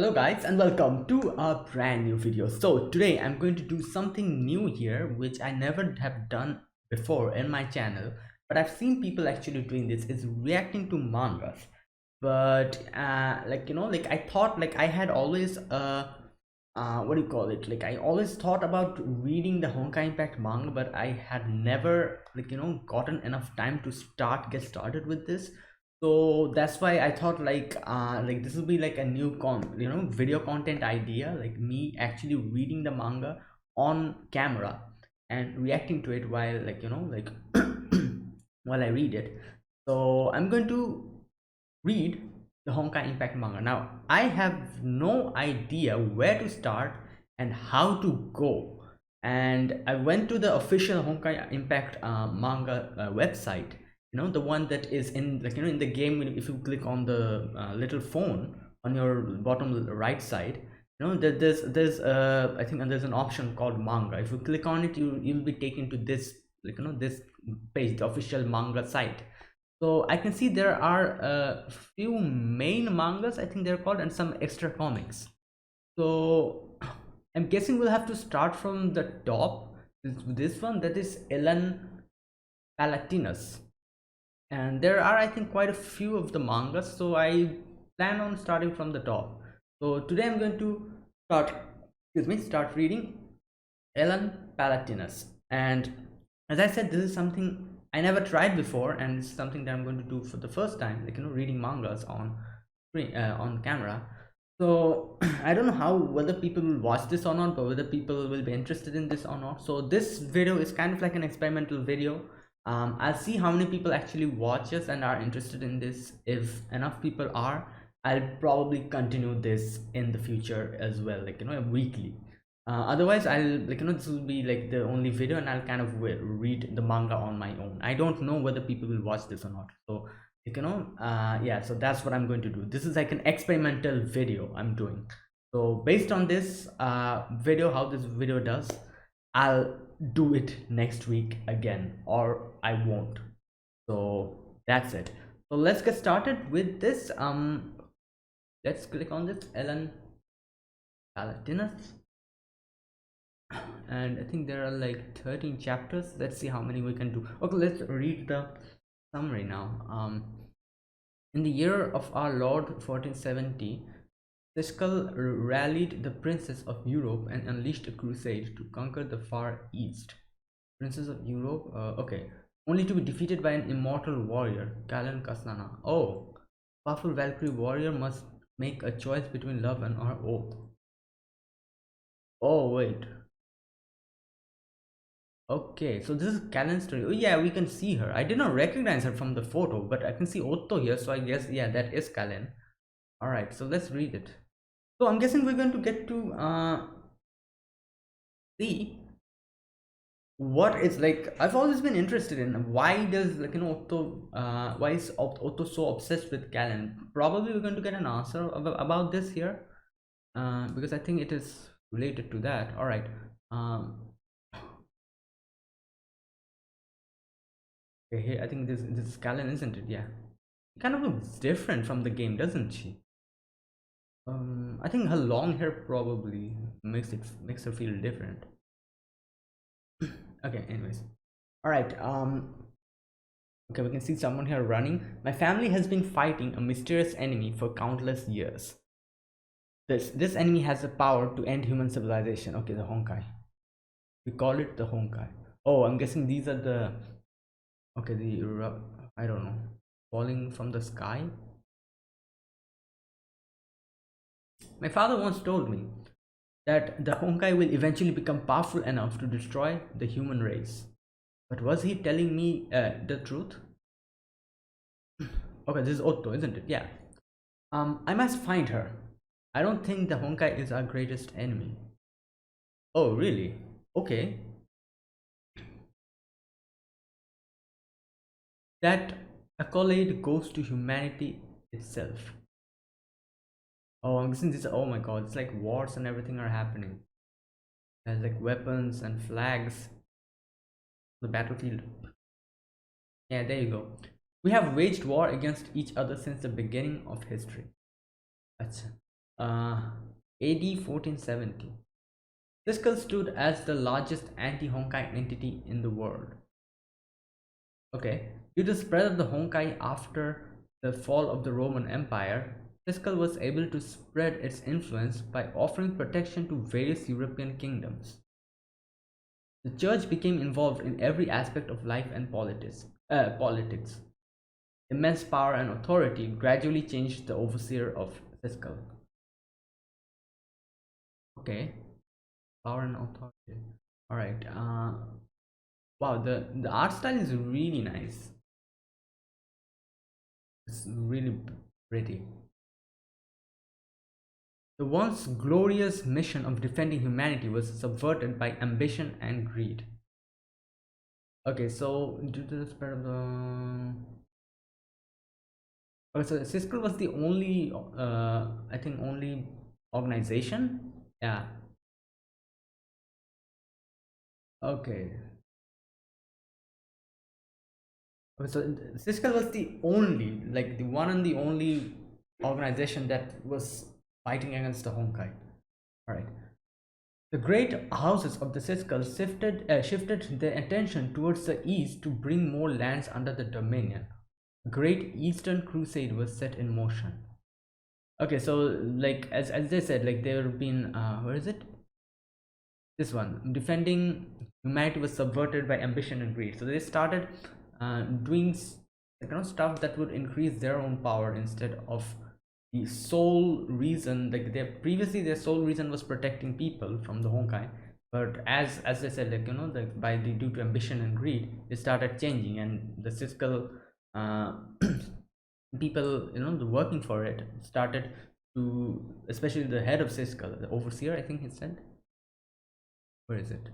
Hello guys and welcome to a brand new video. So today I'm going to do something new here which I never have done before in my channel, but I've seen people actually doing this, is reacting to mangas. But like I thought, like I had always what do you call it, like I always thought about reading the Honkai Impact manga, but I had never gotten enough time to get started with this. So that's why I thought like this will be like a new video content idea, like me actually reading the manga on camera and reacting to it while while I read it. So I'm going to read the Honkai Impact manga. Now, I have no idea where to start and how to go. And I went to the official Honkai Impact manga website. You know, the one that is in in the game. If you click on the little phone on your bottom right side, there's I think there's an option called manga. If you click on it, you'll be taken to this this page, the official manga site. So I can see there are a few main mangas, I think they're called, and some extra comics. So I'm guessing we'll have to start from the top. This one, that is Elan Palatinus, and there are, I think, quite a few of the mangas, so I plan on starting from the top. So today I'm going to start reading Elan Palatinus. And as I said, this is something I never tried before, and it's something that I'm going to do for the first time, reading mangas on on camera. So I don't know how, whether people will watch this or not, but whether people will be interested in this or not. So this video is kind of like an experimental video. I'll see how many people actually watch us and are interested in this. If enough people are, I'll probably continue this in the future as well, weekly. Otherwise I'll this will be like the only video, and I'll kind of read the manga on my own. I don't know whether people will watch this or not. So yeah, so that's what I'm going to do. This is like an experimental video I'm doing. So based on this video, how this video does, I'll do it next week again, or I won't. So that's it. So let's get started with this. Let's click on this Elan Palatinus, and I think there are like 13 chapters. Let's see how many we can do. Okay, let's read the summary now. In the year of our Lord 1470, Siskel rallied the princes of Europe and unleashed a crusade to conquer the Far East. Princes of Europe, okay, only to be defeated by an immortal warrior, Kalan Kasana. Oh, powerful Valkyrie warrior must make a choice between love and her oath. Oh wait. Okay, so this is Kalen's story. Oh yeah, we can see her. I did not recognize her from the photo, but I can see Otto here, so I guess, yeah, that is Kalen. Alright, so let's read it. So I'm guessing we're going to get to see what it's like. I've always been interested in why does Otto why is Otto so obsessed with Kalen. Probably we're going to get an answer about this here, because I think it is related to that. Alright. Okay, here I think this is Kalen, isn't it? Yeah, it kind of looks different from the game, doesn't she? I think her long hair probably makes her feel different. Okay, anyways. All right. Okay, we can see someone here running. My family has been fighting a mysterious enemy for countless years. This enemy has the power to end human civilization. Okay, the Honkai. We call it the Honkai. Oh, I'm guessing these are the, okay, the I don't know, falling from the sky. My father once told me that the Honkai will eventually become powerful enough to destroy the human race. But was he telling me the truth? Okay, this is Otto, isn't it? Yeah. I must find her. I don't think the Honkai is our greatest enemy. Oh, really? Okay. That accolade goes to humanity itself. Oh, I'm guessing this. Oh my god, it's like wars and everything are happening. There's like weapons and flags. The battlefield. Yeah, there you go. We have waged war against each other since the beginning of history. Achha. AD 1470. Siskel stood as the largest anti-Honkai entity in the world. Okay, due to the spread of the Honkai after the fall of the Roman Empire, Siskel was able to spread its influence by offering protection to various European kingdoms. The church became involved in every aspect of life and politics. Immense power and authority gradually changed the overseer of Siskel. Okay, power and authority. All right. Wow, the art style is really nice. It's really pretty. The once glorious mission of defending humanity was subverted by ambition and greed. Okay, so due to the spread of the okay, so Siskel was the only I think only organization. Yeah. Okay. Okay, so Siskel was the only, like the one and the only organization that was fighting against the Honkai. All right. The great houses of the Siskel shifted their attention towards the east to bring more lands under the dominion. A great Eastern Crusade was set in motion. Okay, so like as they said, like there have been where is it? This one, defending humanity was subverted by ambition and greed. So they started doing stuff that would increase their own power instead of the sole reason. Like their sole reason was protecting people from the Honkai. But as I said, like by the due to ambition and greed, it started changing, and the Siskel uh, people, the working for it started to, especially the head of Siskel, the overseer, I think he said, where is it?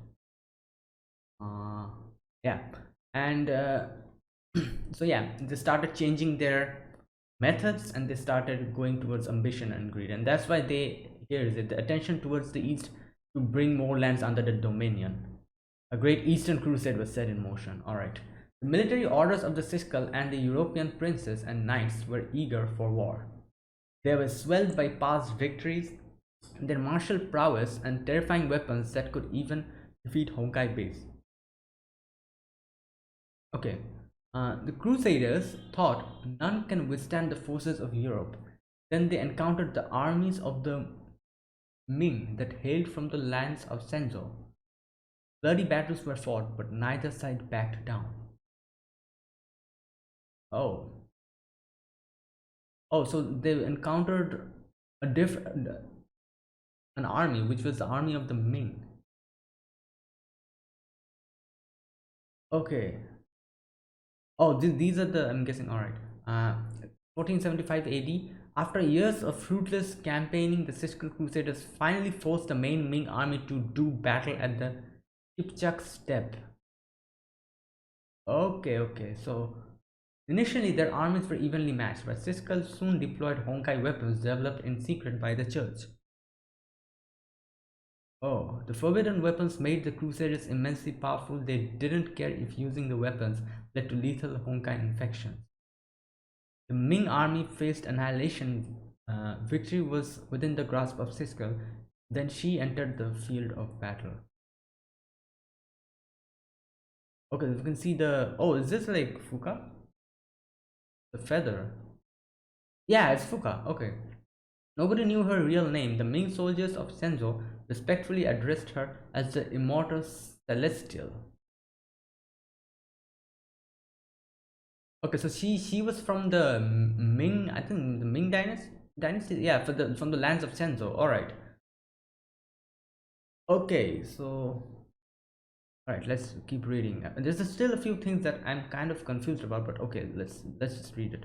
uh yeah. And so yeah, they started changing their methods, and they started going towards ambition and greed, and that's why they, here is it, the attention towards the east to bring more lands under the dominion. A great Eastern Crusade was set in motion. All right. The military orders of the Siskel and the European princes and knights were eager for war. They were swelled by past victories, their martial prowess, and terrifying weapons that could even defeat Honkai base. Okay, the Crusaders thought none can withstand the forces of Europe. Then they encountered the armies of the Ming that hailed from the lands of Senzo. Bloody battles were fought, but neither side backed down. Oh, so they encountered a different an army, which was the army of the Ming. Okay. Oh, these are the, I'm guessing. All right. 1475 AD. After years of fruitless campaigning, the Siskel Crusaders finally forced the main Ming army to do battle at the Kipchak steppe. Okay. So initially, their armies were evenly matched, but Siskel soon deployed Honkai weapons developed in secret by the church. Oh, the forbidden weapons made the Crusaders immensely powerful. They didn't care if using the weapons led to lethal Honkai infections. The Ming army faced annihilation. Victory was within the grasp of Siskel. Then she entered the field of battle. Okay, you can see the. Oh, is this like Fuka? The feather. Yeah, it's Fuka. Okay. Nobody knew her real name. The Ming soldiers of Senzo respectfully addressed her as the Immortal Celestial. Okay, so she was from the Ming, I think the Ming dynasty. Yeah, for the from the lands of Senzo. All right. Okay, so all right, let's keep reading. There's still a few things that I'm kind of confused about, but okay, let's just read it.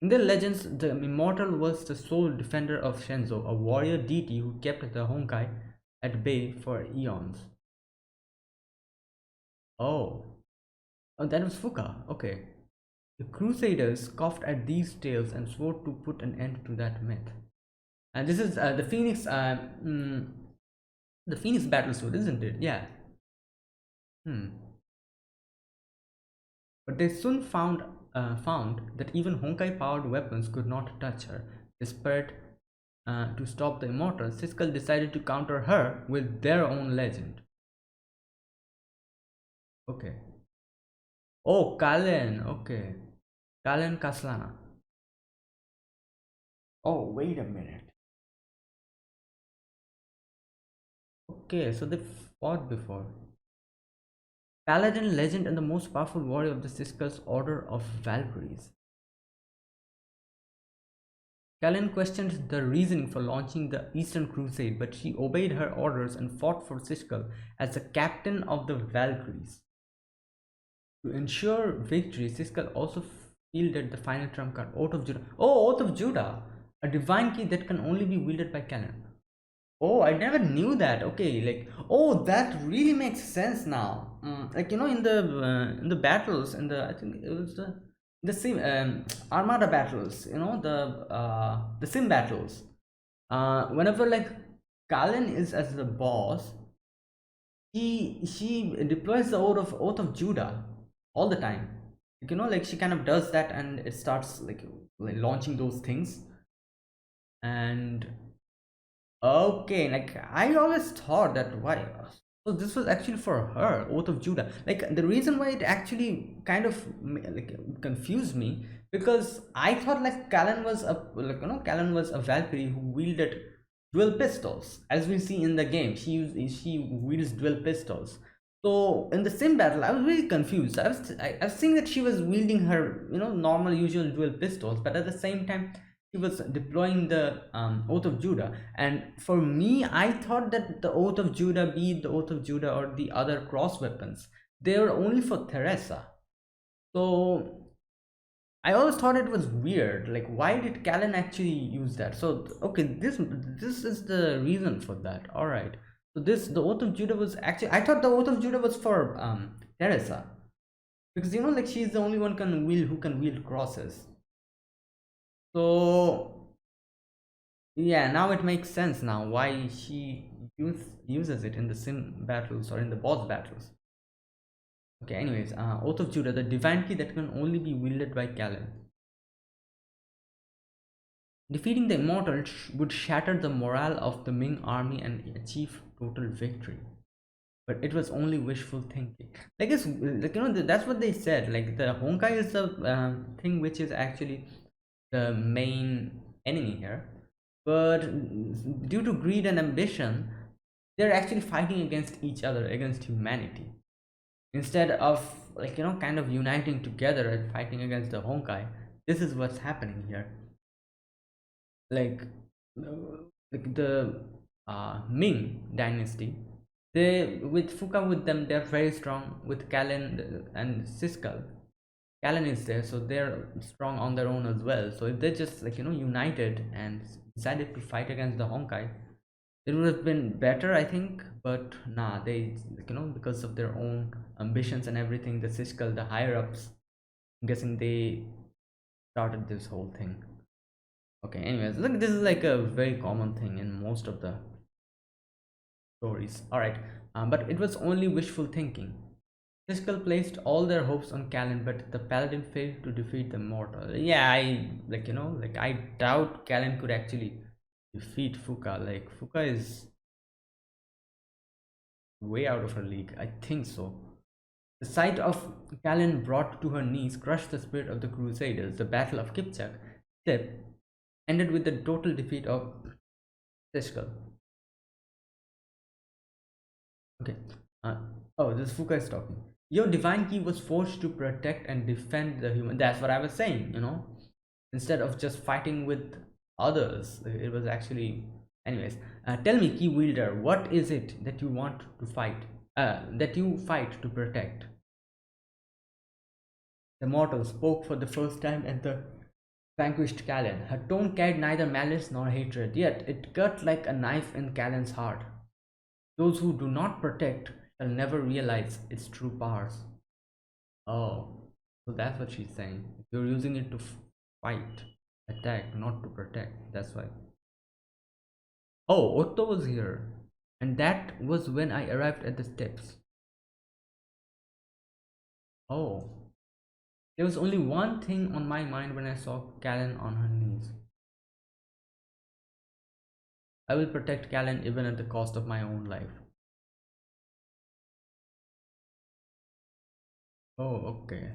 In the legends, the Immortal was the sole defender of Shenzo, a warrior deity who kept the Honkai at bay for eons. Oh, that was Fuka. Okay. The Crusaders scoffed at these tales and swore to put an end to that myth. And this is the Phoenix, the Phoenix battle sword, isn't it? Yeah. Hmm. But they soon found that even Honkai-powered weapons could not touch her, despite to stop the immortals, Siskel decided to counter her with their own legend. Okay. Oh, Kalen. Okay. Kalen Kaslana. Oh, wait a minute. Okay, so they fought before. Paladin legend and the most powerful warrior of the Siskel's Order of Valkyries. Kalen questioned the reasoning for launching the Eastern Crusade, but she obeyed her orders and fought for Siskel as the captain of the Valkyries. To ensure victory, Siskel also fielded the final trump card, Oath of Judah. Oh, Oath of Judah! A divine key that can only be wielded by Kalen. Oh, I never knew that. Okay, like, oh, that really makes sense now. Like, in the battles, in the I think it was the sim Armada battles. The sim battles. Whenever like Kalin is as the boss, she deploys the oath of Judah all the time. Like she kind of does that, and it starts like launching those things. And okay, like I always thought that why. So this was actually for her, Oath of Judah. Like the reason why it actually kind of like confused me, because I thought like Callan was a Valkyrie who wielded dual pistols, as we see in the game. She wields dual pistols. So in the same battle, I was really confused. I was seeing that she was wielding her normal usual dual pistols, but at the same time he was deploying the Oath of Judah. And for me, I thought that the Oath of Judah, be it the Oath of Judah or the other cross weapons, they were only for Teresa. So I always thought it was weird. Like, why did Callan actually use that? So okay, this is the reason for that. All right. So the Oath of Judah was actually, I thought the Oath of Judah was for Teresa, because like she's the only one who can wield crosses. So yeah, now it makes sense now why she uses it in the sim battles or in the boss battles. Okay, anyways, Oath of Judah, the divine key that can only be wielded by Callan. Defeating the immortal would shatter the morale of the Ming army and achieve total victory. But it was only wishful thinking. Like it's like that's what they said. Like the Honkai is the thing which is actually the main enemy here, but due to greed and ambition, they're actually fighting against each other, against humanity, instead of kind of uniting together and fighting against the Honkai. This is what's happening here. like like the Ming dynasty, they with Fuka with them, they're very strong with Kalen and Siskel. Kalen is there, so they're strong on their own as well. So if they just united and decided to fight against the Honkai, it would have been better, I think. But nah, they because of their own ambitions and everything, the Siskel, the higher ups, I'm guessing they started this whole thing. Okay, anyways, look, this is like a very common thing in most of the stories. All right, but it was only wishful thinking. Siskel placed all their hopes on Callan, but the paladin failed to defeat the mortal. Yeah, I like I doubt Callan could actually defeat Fuka. Like Fuka is way out of her league. I think so. The sight of Callan brought to her knees crushed the spirit of the Crusaders. The Battle of Kipchak ended with the total defeat of Siskel. Okay. Uh, oh, this Fuka is talking. Your divine key was forged to protect and defend the human. That's what I was saying. Instead of just fighting with others, it was actually. Anyways, tell me, key wielder, what is it that you want to fight? That you fight to protect? The mortal spoke for the first time at the vanquished Callan. Her tone carried neither malice nor hatred, yet it cut like a knife in Callan's heart. Those who do not protect shall never realize its true powers. Oh, so that's what she's saying. You're using it to fight, attack, not to protect. That's why. Oh, Otto was here. And that was when I arrived at the steps. Oh, there was only one thing on my mind when I saw Callan on her knees. I will protect Callan even at the cost of my own life. Oh, okay.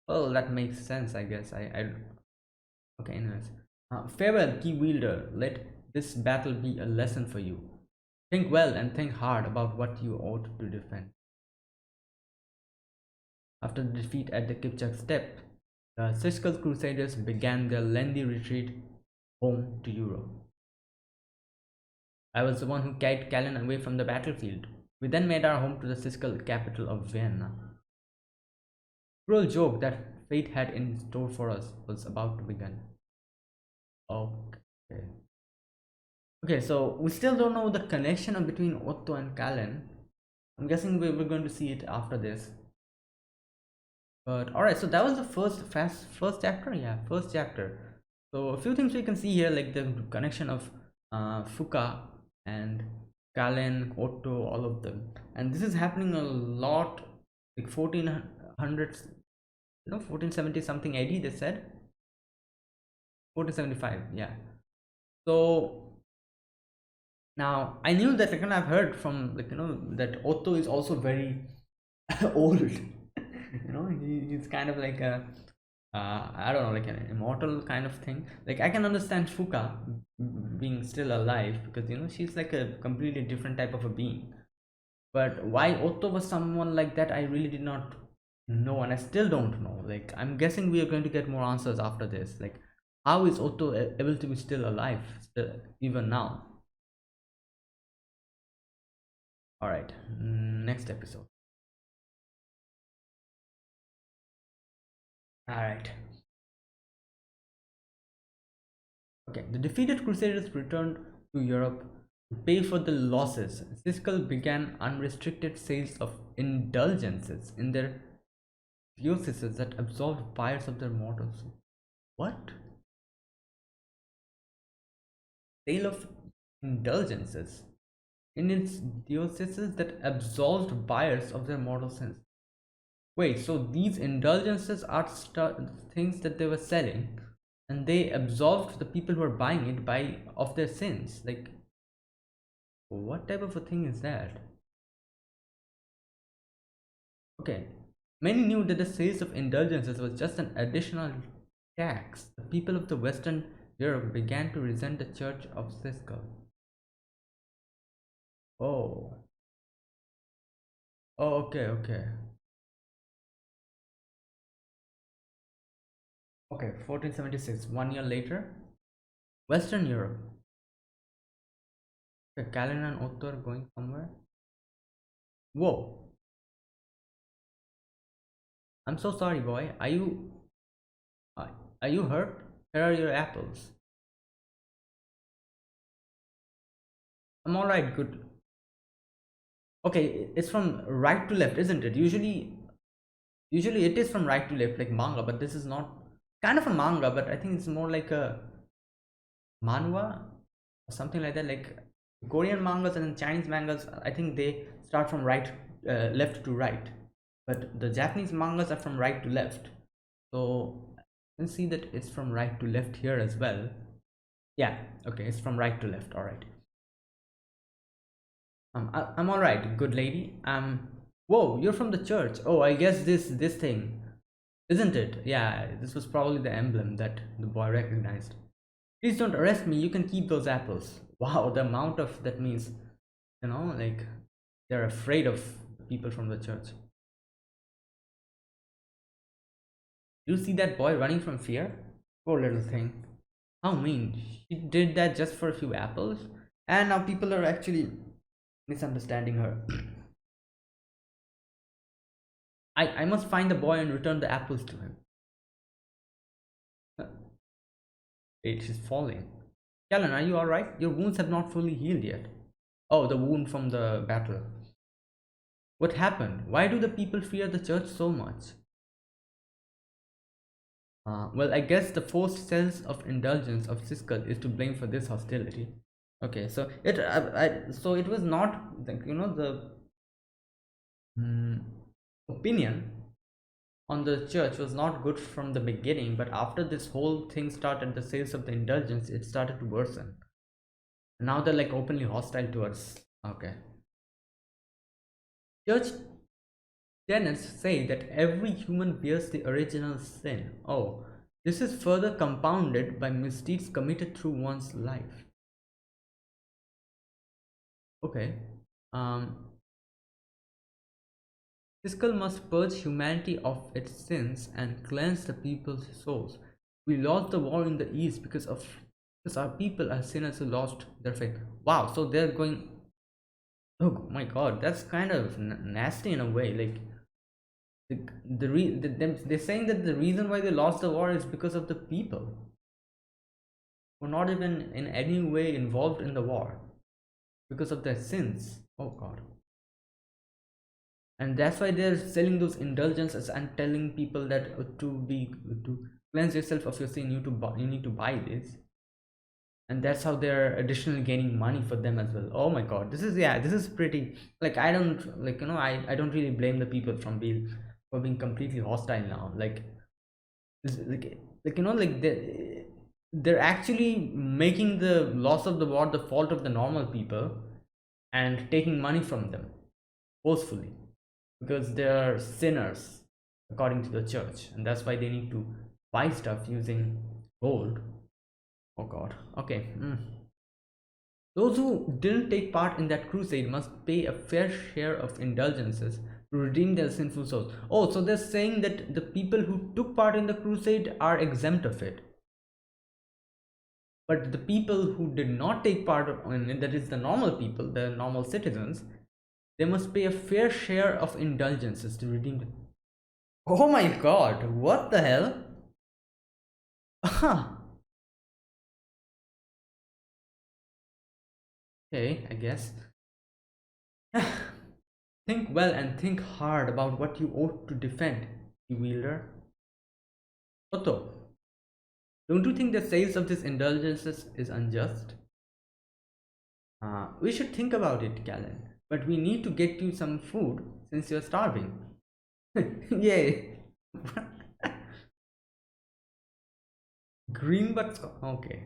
Well, that makes sense, I guess. Okay, anyways. Farewell, key wielder. Let this battle be a lesson for you. Think well and think hard about what you ought to defend. After the defeat at the Kipchak steppe, the Siskel Crusaders began their lengthy retreat home to Europe. I was the one who carried Callan away from the battlefield. We then made our home to the Siskel capital of Vienna. Cruel joke that fate had in store for us was about to begin. Okay. Okay, so we still don't know the connection between Otto and Callan. I'm guessing we're going to see it after this. But alright, so that was the first chapter. Yeah, first chapter. So a few things we can see here, like the connection of Fuka and Callan, Otto, all of them. And this is happening a lot, like 1400s, 1470 something AD. They said 1475. Yeah. So now I knew that, like, and I've heard from, like, that Otto is also very old. He's kind of like a I don't know, like an immortal kind of thing. Like, I can understand Fuka being still alive because she's like a completely different type of a being. But why Otto was someone like that, I really did not know, and I still don't know. Like, I'm guessing we are going to get more answers after this. Like, how is Otto able to be still alive, still, even now? All right, next episode. All right. Okay, the defeated Crusaders returned to Europe to pay for the losses. Siskel began unrestricted sales of indulgences in their dioceses that absolved buyers of their mortals. What? Sale of indulgences in its dioceses that absolved buyers of their mortal sins. Wait, so these indulgences are things that they were selling, and they absolved the people who are buying it by of their sins. Like, what type of a thing is that? Okay, many knew that the sales of indulgences was just an additional tax. The people of the Western Europe began to resent the Church of Siskel. Oh, oh, okay, okay, okay. 1476. 1 year later, Western Europe. Okay, Callan and Otto are going somewhere. Whoa! I'm so sorry, boy. Uh, are you hurt? Here are your apples. I'm all right. Good. Okay, it's from right to left, isn't it? Usually it is from right to left, like manga, but this is not kind of a manga, but I think it's more like a manhwa or something like that. Like Korean mangas and Chinese mangas, I think they start from left to right, but the Japanese mangas are from right to left. So you can see that it's from right to left here as well. Yeah, okay, it's from right to left. All right. I'm all right, good lady. Whoa, you're from the church. Oh, I guess this thing, isn't it? Yeah, this was probably the emblem that the boy recognized. Please don't arrest me. You can keep those apples. Wow, the amount of that means, like they're afraid of people from the church. You see that boy running from fear? Poor little thing. How mean. She did that just for a few apples, and now people are actually misunderstanding her. I must find the boy and return the apples to him. Wait, she's falling. Callan, are you alright? Your wounds have not fully healed yet. Oh, the wound from the battle. What happened? Why do the people fear the church so much? Well, I guess the forced sales of indulgence of Siskel is to blame for this hostility. Okay, so it was not the the mm, opinion on the church was not good from the beginning, but after this whole thing started, the sales of the indulgence, it started to worsen. Now they're like openly hostile towards. Okay. Church tenets say that every human bears the original sin. Oh, this is further compounded by misdeeds committed through one's life. Okay. Um, Fiscal must purge humanity of its sins and cleanse the people's souls. We lost the war in the East because our people are sinners who lost their faith. Wow, so they're going. Oh my God, that's kind of nasty in a way. Like they're saying that the reason why they lost the war is because of the people who are not even in any way involved in the war because of their sins. Oh God. And that's why they're selling those indulgences and telling people that to cleanse yourself of your sin, you need to buy this, and that's how they're additionally gaining money for them as well. Oh my God, this is, yeah, this is pretty, like, I don't, like, I don't really blame the people from being for being completely hostile now. Like this, like they're actually making the loss of the war the fault of the normal people and taking money from them forcefully because they're sinners according to the church, and that's why they need to buy stuff using gold. Oh God. Okay. Those who didn't take part in that crusade must pay a fair share of indulgences to redeem their sinful souls. Oh, so they're saying that the people who took part in the crusade are exempt of it, but the people who did not take part in it, that is the normal people, the normal citizens, they must pay a fair share of indulgences to redeem them. Oh my God, what the hell? Okay, I guess. Think well and think hard about what you ought to defend, you wielder. Otto, don't you think the sales of these indulgences is unjust? We should think about it, Callan. But we need to get you some food since you're starving. Yay! Green but okay.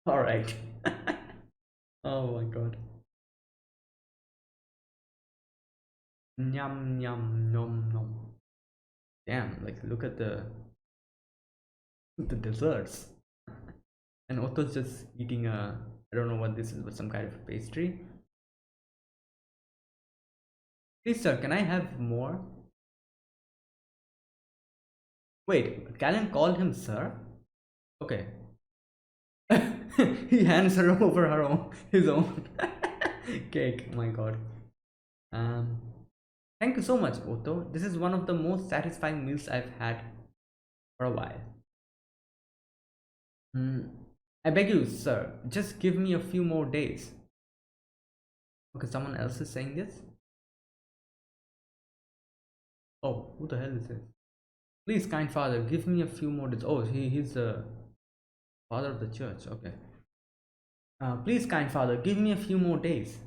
Alright. Oh my god. Nyam nyam nom nom. Damn, like look at the desserts. And Otto's just eating a, I don't know what this is, but some kind of pastry. Please sir, can I have more? Wait, Callan called him sir? Okay. He hands her over his own cake. My god. Um Thank you so much, Otto. This is one of the most satisfying meals I've had for a while. Mm, I beg you, sir, just give me a few more days. Okay, someone else is saying this. Oh, who the hell is this? Please, kind father, give me a few more days. Oh, he's the father of the church. Okay. Please, kind father, give me a few more days.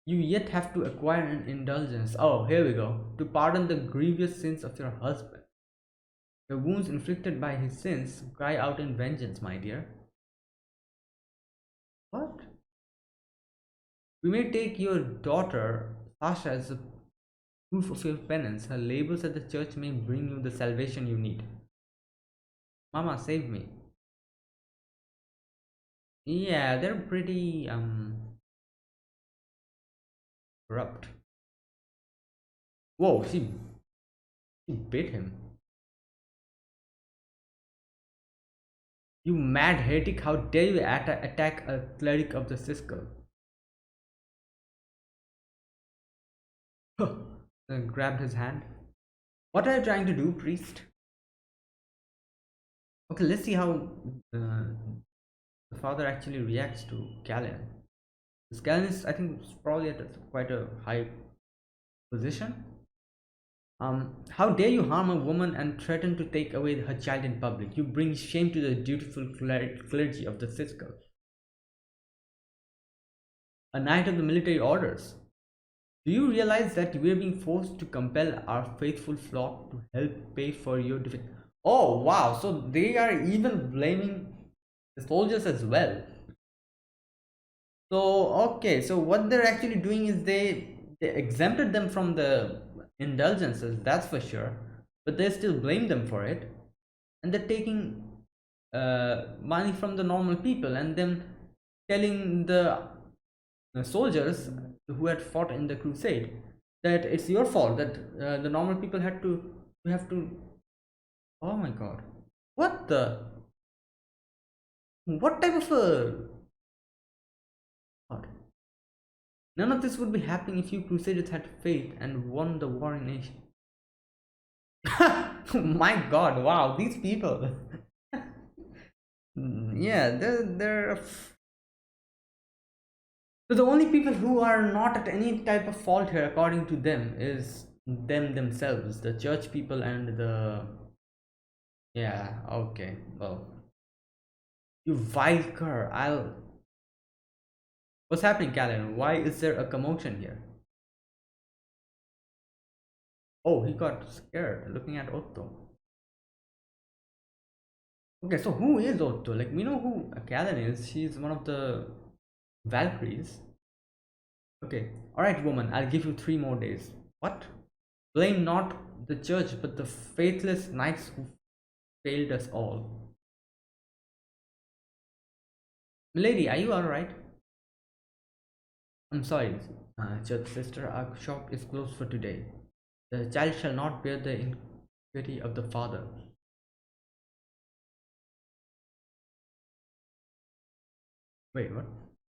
You yet have to acquire an indulgence. Oh, here we go. To pardon the grievous sins of your husband. The wounds inflicted by his sins cry out in vengeance, my dear. What? We may take your daughter, Sasha, as a proof of your penance. Her labors at the church may bring you the salvation you need. Mama, save me. Yeah, they're pretty corrupt. Whoa, she bit him. You mad heretic, how dare you attack a cleric of the Siskel? Then grabbed his hand. What are you trying to do, priest? Okay, let's see how the father actually reacts to Callan. This Callan is, I think, probably at quite a high position. How dare you harm a woman and threaten to take away her child in public? You bring shame to the dutiful clergy of the Siskel. A knight of the military orders. Do you realize that we are being forced to compel our faithful flock to help pay for your defeat? Oh, wow. So they are even blaming the soldiers as well. So, okay. So what they're actually doing is they exempted them from the indulgences, that's for sure. But they still blame them for it. And they're taking money from the normal people and then telling the soldiers who had fought in the crusade that it's your fault that the normal people had to have to. Oh my god, what the, what type of a god. None of this would be happening if you crusaders had faith and won the war in Asia. My god, wow, these people. Yeah, they're so the only people who are not at any type of fault here, according to them, is them themselves, the church people and the. Yeah, okay. Well, you vile cur. I'll. What's happening, Callan? Why is there a commotion here? Oh, he got scared looking at Otto. Okay, so who is Otto? Like, we know who Callan is. She's one of the Valkyries. Okay, alright, woman, I'll give you 3 more days. What? Blame not the church, but the faithless knights who failed us all. Milady, are you alright? I'm sorry, church sister, our shop is closed for today. The child shall not bear the iniquity of the father. Wait, what?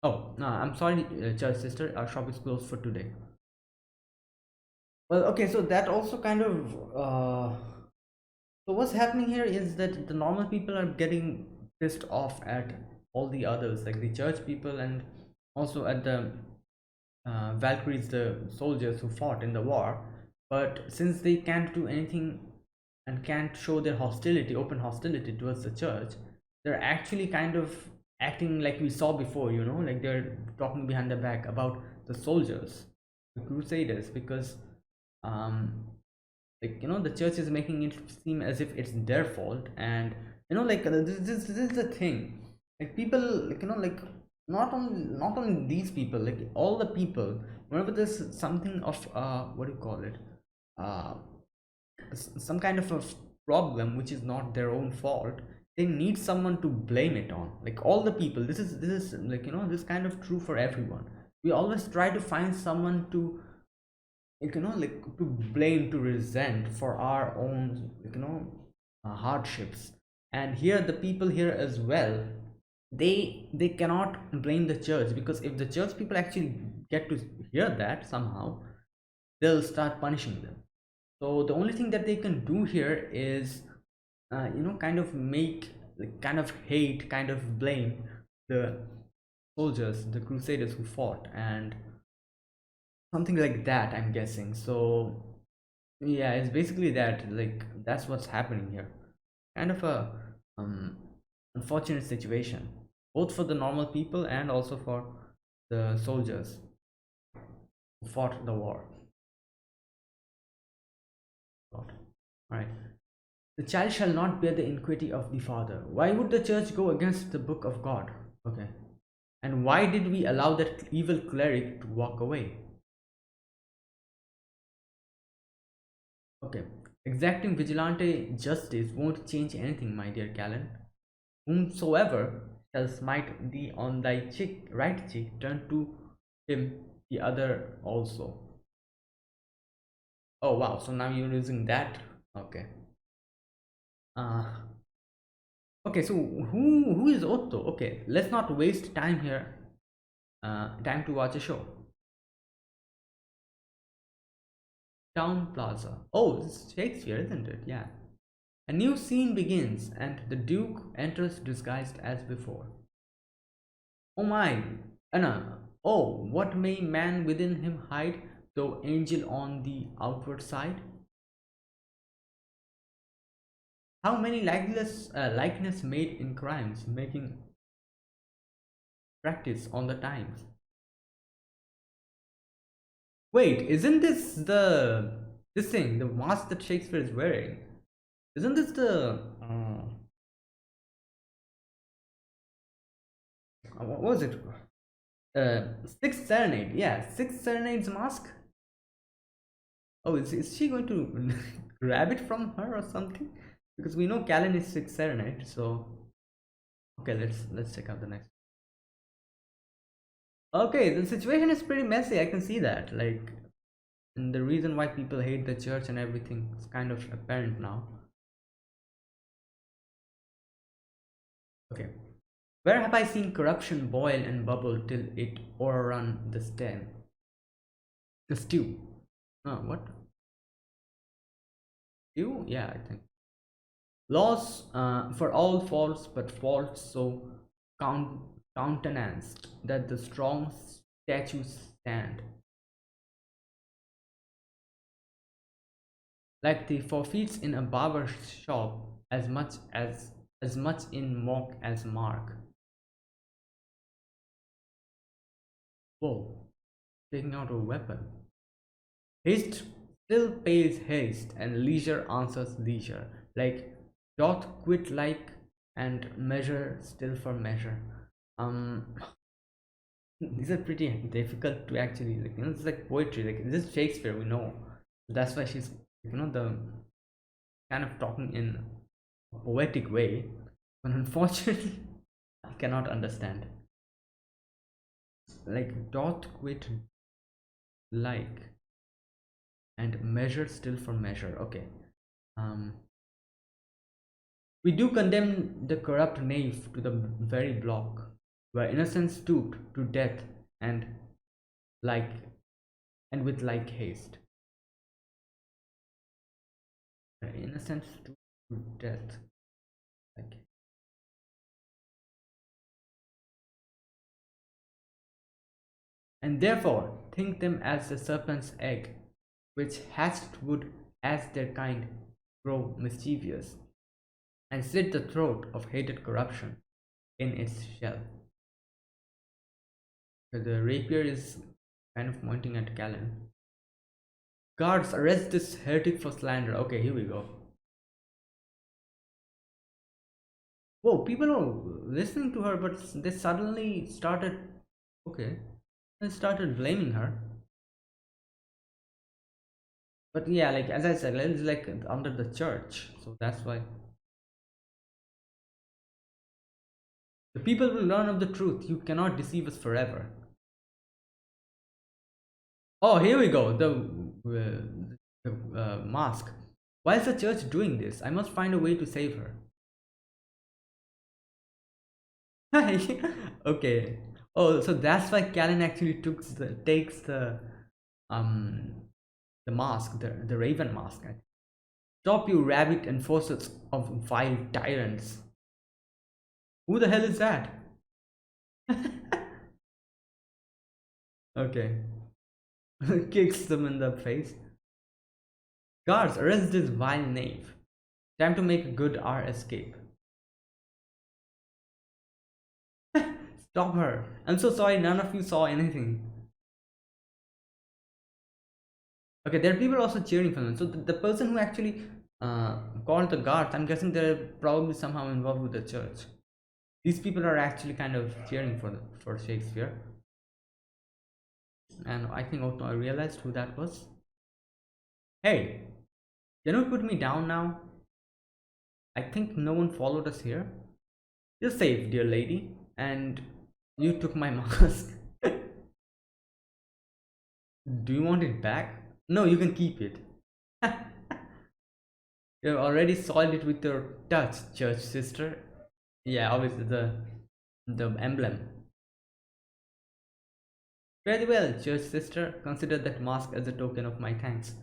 Oh, no, I'm sorry, church sister, our shop is closed for today. Well, okay, so that also kind of. So what's happening here is that the normal people are getting pissed off at all the others, like the church people, and also at the Valkyries, the soldiers who fought in the war. But since they can't do anything and can't show their hostility, open hostility towards the church, they're actually kind of acting like we saw before, like they're talking behind their back about the soldiers, the crusaders, because um, like the church is making it seem as if it's their fault. And like this is the thing, like people, like like not only these people, like all the people, whenever there's something of what do you call it, uh some kind of a problem which is not their own fault, they need someone to blame it on. Like all the people, this is like this kind of true for everyone. We always try to find someone to, like like to blame, to resent for our own, like hardships. And here the people here as well, they cannot blame the church, because if the church people actually get to hear that somehow, they'll start punishing them. So the only thing that they can do here is kind of make, like, kind of hate, kind of blame the soldiers, the crusaders who fought, and something like that, I'm guessing. So yeah, it's basically that, like that's what's happening here. Kind of a um unfortunate situation, both for the normal people and also for the soldiers who fought the war. All right. The child shall not bear the iniquity of the father. Why would the church go against the book of God? Okay. And why did we allow that evil cleric to walk away? Okay. Exacting vigilante justice won't change anything, my dear Callan. Whomsoever shall smite thee on thy right cheek, turn to him the other also. Oh wow, so now you're using that. Okay. Uh okay, so who is Otto? Okay, let's not waste time here. Time to watch a show. Town Plaza. Oh, this is Shakespeare, isn't it? Yeah. A new scene begins, and the Duke enters disguised as before. Oh my, Anna. Oh, what may man within him hide, though angel on the outward side? How many likeness made in crimes, making practice on the times? Wait, isn't this thing, the mask that Shakespeare is wearing? Isn't this the what was it? Sixth Serenade. Yeah, Sixth Serenade's mask. Oh, is she going to grab it from her or something? Because we know Callan is Sixth Serenade. So okay, let's check out the next. Okay, the situation is pretty messy. I can see that. Like, and the reason why people hate the church and everything is kind of apparent now. Okay. Where have I seen corruption boil and bubble till it o'errun the stem? The stew. Oh, what? Stew? Yeah, I think. Laws for all faults, but faults so count- countenanced that the strong statues stand. Like the forfeits in a barber shop, as much in mock as mark. Whoa, taking out a weapon. Haste still pays haste, and leisure answers leisure. Like doth quit like and measure still for measure. Um, these are pretty difficult to actually like. It's like poetry. Like this is Shakespeare, we know. That's why she's the kind of talking in a poetic way. But unfortunately, I cannot understand. Like doth quit like and measure still for measure. Okay. Um, we do condemn the corrupt knave to the very block, where innocence stooped to death and like and with like haste. Where innocence stooped to death, like, and therefore think them as the serpent's egg, which hatched would as their kind grow mischievous, and slit the throat of hated corruption in its shell. So the rapier is kind of pointing at Callan. Guards, arrest this heretic for slander. Okay, here we go. Whoa, people are listening to her, but they suddenly started. Okay, they started blaming her. But yeah, like as I said, it's like under the church, so that's why the people will learn of the truth. You cannot deceive us forever. Oh, here we go. The mask. Why is the church doing this? I must find a way to save her. Okay. Oh, so that's why Callan actually takes um the mask, the raven mask. Stop, you rabbit enforcers of vile tyrants. Who the hell is that? Okay. Kicks them in the face. Guards, arrest this vile knave. Time to make good our escape. Stop her. I'm so sorry, none of you saw anything. Okay, there are people also cheering for them. So the person who actually called the guards, I'm guessing they're probably somehow involved with the church. These people are actually kind of cheering for Shakespeare. And I think also I realized who that was. Hey, can you put me down now? I think no one followed us here. You're safe, dear lady. And you took my mask. Do you want it back? No, you can keep it. You already soiled it with your touch, church sister. Yeah, obviously the emblem. Very well, church sister. Consider that mask as a token of my thanks.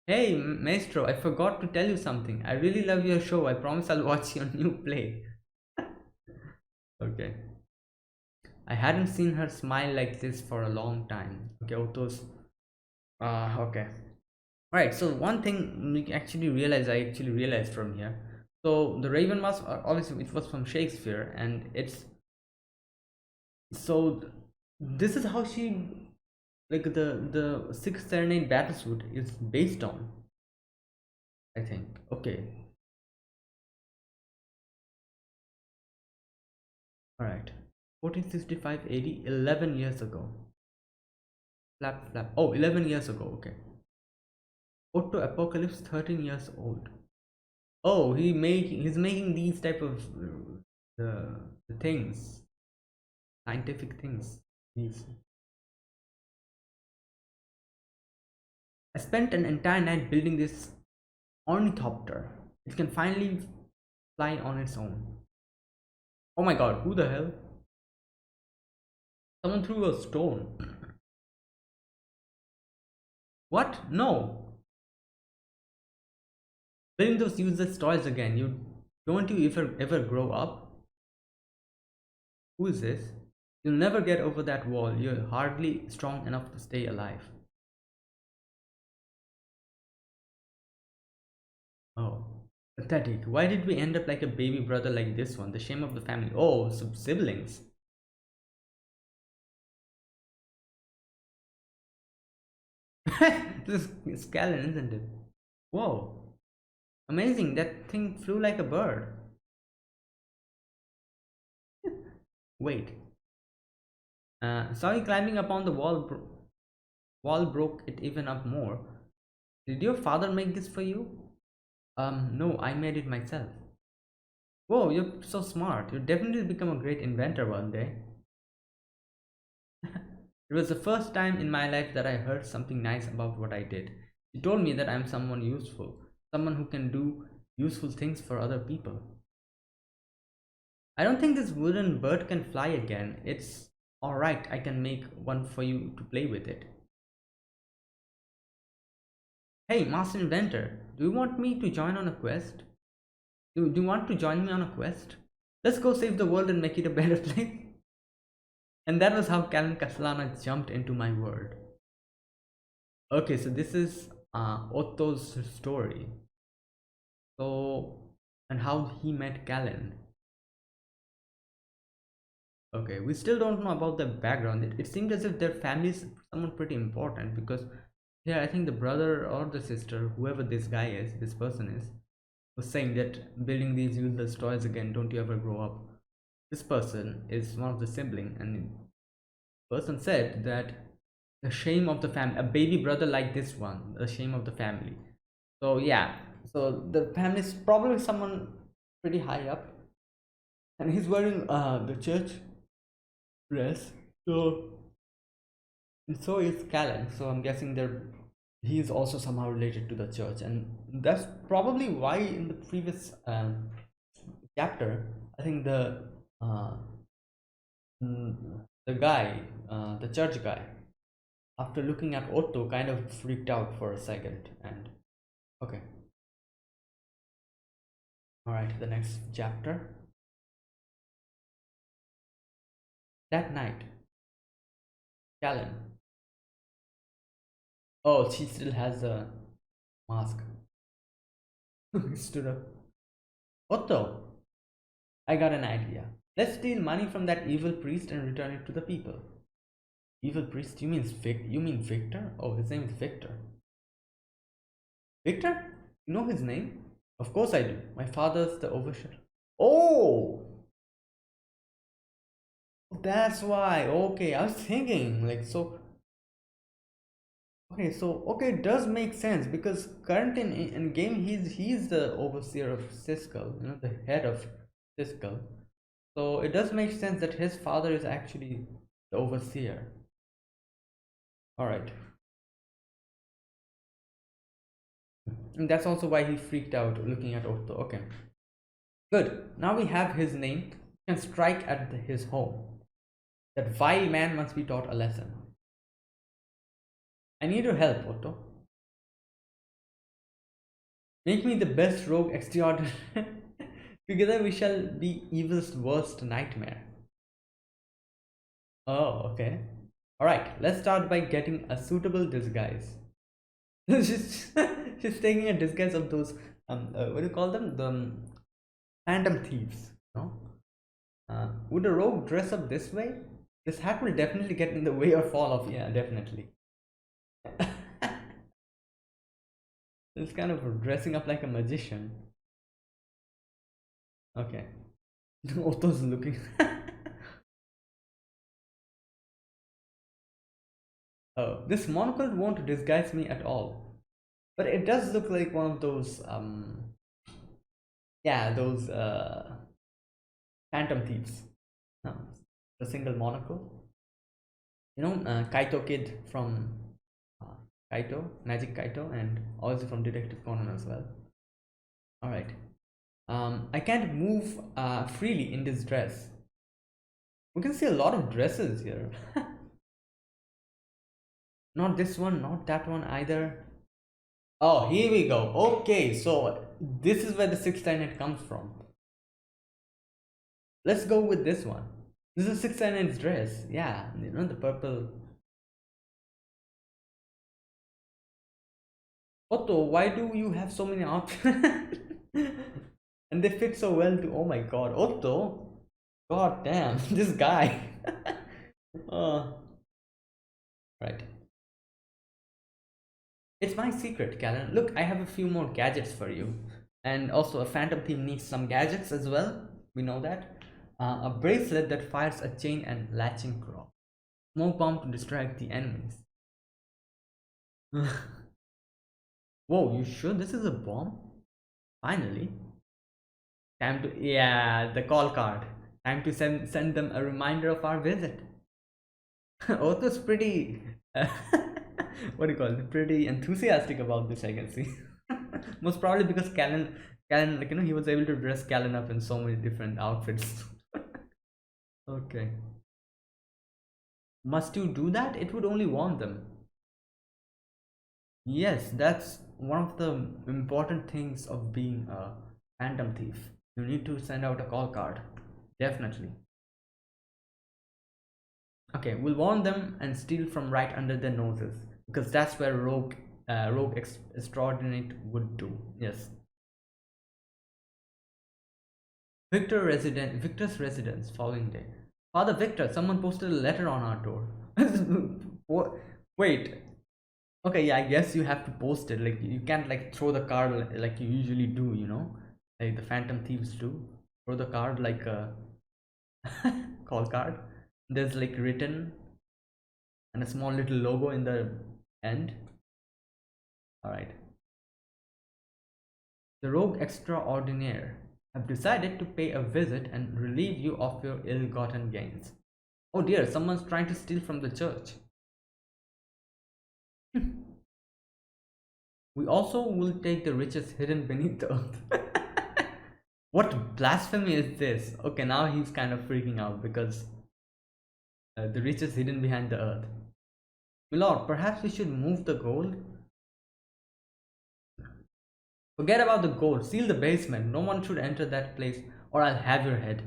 Hey, Maestro, I forgot to tell you something. I really love your show. I promise I'll watch your new play. Okay. I hadn't seen her smile like this for a long time. Okay, Otto's. Okay. Right, so one thing I actually realized from here. So the Raven Mask, obviously, it was from Shakespeare, and it's So this is how she, like, the sixth serenade battlesuit is based on, I think. Okay, all right. 1465 AD, 11 years ago. Flap flap. Oh, 11 years ago. Okay. Otto Apocalypse, 13 years old. Oh, he's making these type of the things, scientific things. He's I spent an entire night building this ornithopter. It can finally fly on its own. Oh my god, who the hell? Someone threw a stone. What? No. Building those useless toys again. You don't you ever grow up? Who is this? You'll never get over that wall. You're hardly strong enough to stay alive. Oh. Pathetic. Why did we end up like a baby brother like this one? The shame of the family. Oh, some siblings. This is Callan, isn't it? Whoa. Amazing. That thing flew like a bird. Wait. Sorry, climbing upon the wall broke it even up more. Did your father make this for you? No, I made it myself. Whoa, you're so smart. You'll definitely become a great inventor one day. It was the first time in my life that I heard something nice about what I did. He told me that I'm someone useful, someone who can do useful things for other people. I don't think this wooden bird can fly again. It's alright, I can make one for you to play with it. Hey, Master Inventor, do you want me to join on a quest? Do you want to join me on a quest? Let's go save the world and make it a better place. And that was how Calvin Castellana jumped into my world. Okay, so this is Otto's story. So, and how he met Callan. Okay, we still don't know about the background. It seemed as if their family is someone pretty important because, yeah, I think the brother or the sister, whoever this guy is, this person is, was saying that building these useless toys again, don't you ever grow up. This person is one of the sibling, and the person said that the shame of the family, a baby brother like this one, the shame of the family. So yeah, so the family is probably someone pretty high up, and he's wearing the church dress. So and so is Callan. So I'm guessing they're he is also somehow related to the church, and that's probably why in the previous chapter, I think uh, mm, the guy, the church guy, after looking at Otto, kind of freaked out for a second. And okay, all right, the next chapter. That night, Callan. Oh, she still has a mask. He stood up. Otto, I got an idea. Let's steal money from that evil priest and return it to the people. Evil priest? You mean Victor? Oh, his name is Victor. Victor? You know his name? Of course I do. My father's the overseer. Oh, that's why. Okay, I was thinking like so. Okay, so okay, it does make sense because currently in game he's the overseer of Siskel, the head of Siskel. So it does make sense that his father is actually the overseer. All right, and that's also why he freaked out looking at Otto. Okay, good. Now we have his name. We can strike at his home. That vile man must be taught a lesson. I need your help, Otto. Make me the best rogue extraordinary. Together we shall be evil's worst nightmare. Oh, okay. Alright, let's start by getting a suitable disguise. she's, she's taking a disguise of those, what do you call them? The phantom thieves, no? Would a rogue dress up this way? This hat will definitely get in the way or fall off. Yeah, definitely. It's kind of dressing up like a magician. Okay. Otto's looking. Oh, this monocle won't disguise me at all. But it does look like one of those, yeah, those phantom thieves. No, the single monocle. Kaito Kid from uh, Kaito, Magic Kaito, and also from Detective Conan as well. All right. I can't move freely in this dress. We can see a lot of dresses here. Not this one, not that one either. Oh, here we go. Okay, so this is where the 698 comes from. Let's go with this one. This is 698's dress. Yeah, the purple. Otto, why do you have so many outfits? And they fit so well to. Oh my god, Otto. God damn, this guy. uh, right. It's my secret, Callan. Look, I have a few more gadgets for you. And also, a phantom theme needs some gadgets as well. We know that. A bracelet that fires a chain and latching claw. Smoke bomb to distract the enemies. Whoa, you sure this is a bomb? Finally. Time to. Yeah, the call card. Time to send them a reminder of our visit. Otto's pretty. What do you call it? Pretty enthusiastic about this, I can see. Most probably because Callan, like he was able to dress Callan up in so many different outfits. Okay. Must you do that? It would only warn them. Yes, that's one of the important things of being a phantom thief. You need to send out a call card. Definitely. Okay, we'll warn them and steal from right under their noses because that's where extraordinate would do. Yes. Victor's residence following day. Father Victor, someone posted a letter on our door. What? Wait. Okay, yeah, I guess you have to post it. Like you can't like throw the card like you usually do, like the Phantom Thieves do. Throw the card like a call card. There's like written and a small little logo in the end. All right. The rogue extraordinaire have decided to pay a visit and relieve you of your ill-gotten gains. Oh dear, someone's trying to steal from the church. We also will take the riches hidden beneath the earth. What blasphemy is this? Okay, now he's kind of freaking out because the riches hidden behind the earth. Milord, perhaps we should move the gold? Forget about the gold. Seal the basement. No one should enter that place or I'll have your head.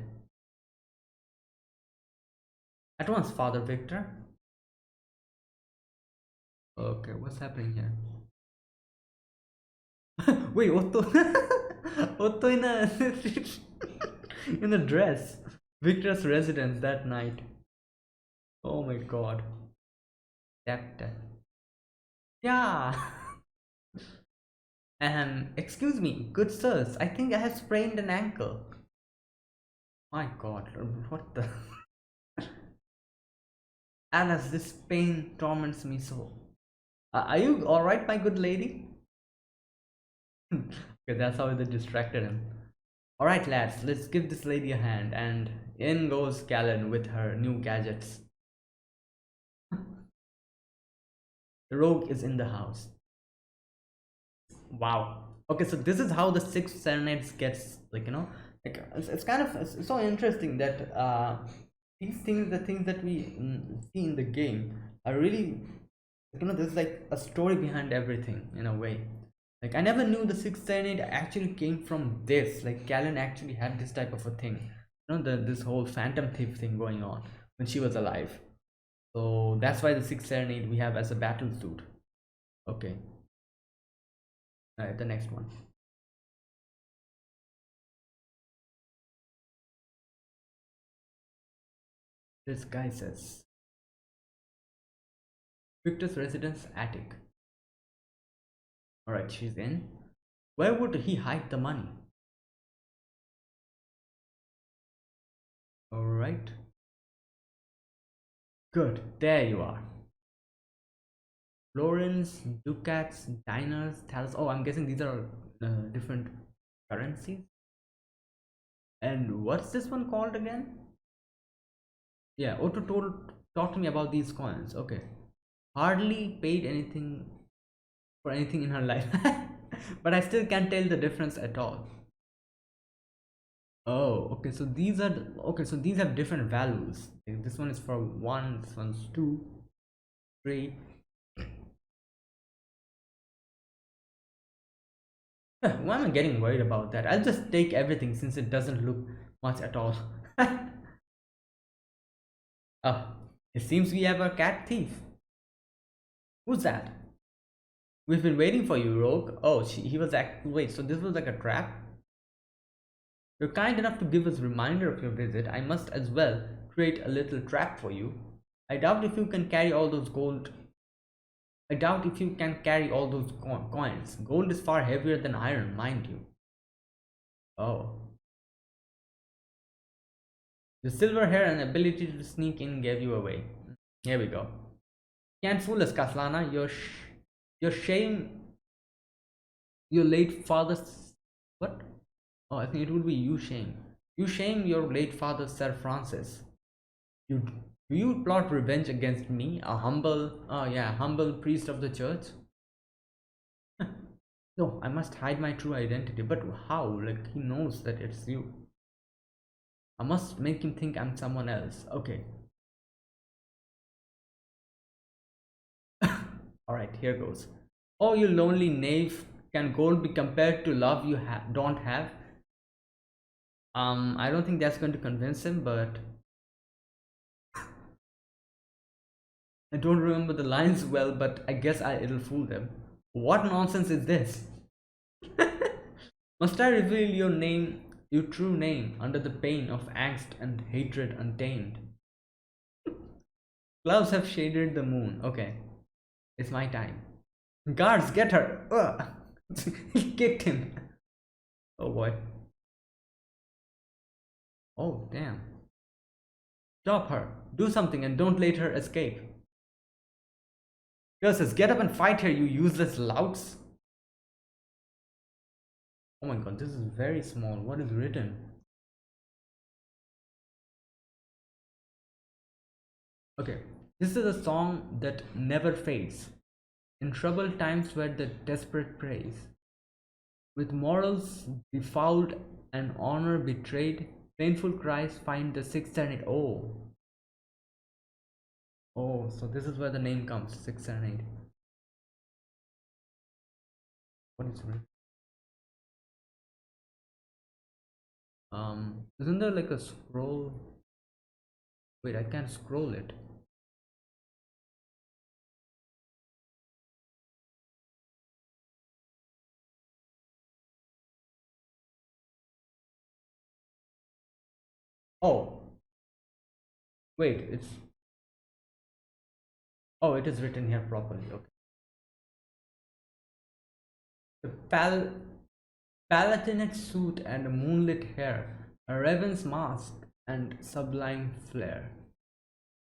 At once, Father Victor. Okay, what's happening here? Wait, Otto. Otto in a in a dress. Victor's residence that night. Oh my god. That. Yeah. Excuse me, good sirs. I think I have sprained an ankle. My god, what the? Alas, this pain torments me so. Are you alright, my good lady? Okay, that's how they distracted him. Alright, lads, let's give this lady a hand. And in goes Callan with her new gadgets. The rogue is in the house. Wow. Okay, so this is how the sixth serenades gets like it's kind of it's so interesting that these things, the things that we see in the game are really there's like a story behind everything in a way. Like I never knew the sixth serenade actually came from this. Like Callan actually had this type of a thing. This whole phantom thief thing going on when she was alive. So that's why the sixth serenade we have as a battle suit. Okay. All right, the next one. This guy says Victor's residence attic. Alright, she's in. Where would he hide the money? Alright. Good, there you are. Florins, ducats, diners, thalers. Oh, I'm guessing these are different currencies. And what's this one called again? Yeah, Otto talked to me about these coins. Okay. Hardly paid anything for anything in her life. But I still can't tell the difference at all. Oh, okay. So these are okay. So these have different values. Like, this one is for one. This one's two, three. Why am I getting worried about that? I'll just take everything since it doesn't look much at all. Ah, it seems we have a cat thief. Who's that? We've been waiting for you, Rogue. Oh, he was wait. So this was like a trap. You're kind enough to give us a reminder of your visit. I must as well create a little trap for you. I doubt if you can carry all those gold. I doubt if you can carry all those coins. Gold is far heavier than iron, mind you. Oh. The silver hair and ability to sneak in gave you away. Here we go. Can't fool us, Kaslana. Your shame. Your late father's. What? Oh, I think it would be you shame. You shame your late father, Sir Francis. You do you plot revenge against me, a humble, oh yeah, humble priest of the church? No, I must hide my true identity. But how? Like he knows that it's you. I must make him think I'm someone else. Okay. All right, here goes. Oh, you lonely knave! Can gold be compared to love you don't have? I don't think that's going to convince him, but I don't remember the lines well, but I guess it'll fool them. What nonsense is this? Must I reveal your name, your true name, under the pain of angst and hatred untamed? Clouds have shaded the moon. Okay, it's my time. Guards, get her! Ugh. He kicked him. Oh boy. Oh damn. Stop her. Do something and don't let her escape. Curses, get up and fight her, you useless louts. Oh my god, this is very small. What is written? Okay, this is a song that never fades. In troubled times where the desperate praise, with morals befouled and honor betrayed, painful cries find the sixth and eight. Oh, oh, so this is where the name comes, six and eight. What is it? Isn't there like a scroll? Wait, I can't scroll it. Oh, wait, it's oh, it is written here properly. Okay. The Palatinate suit and moonlit hair, a raven's mask and sublime flare.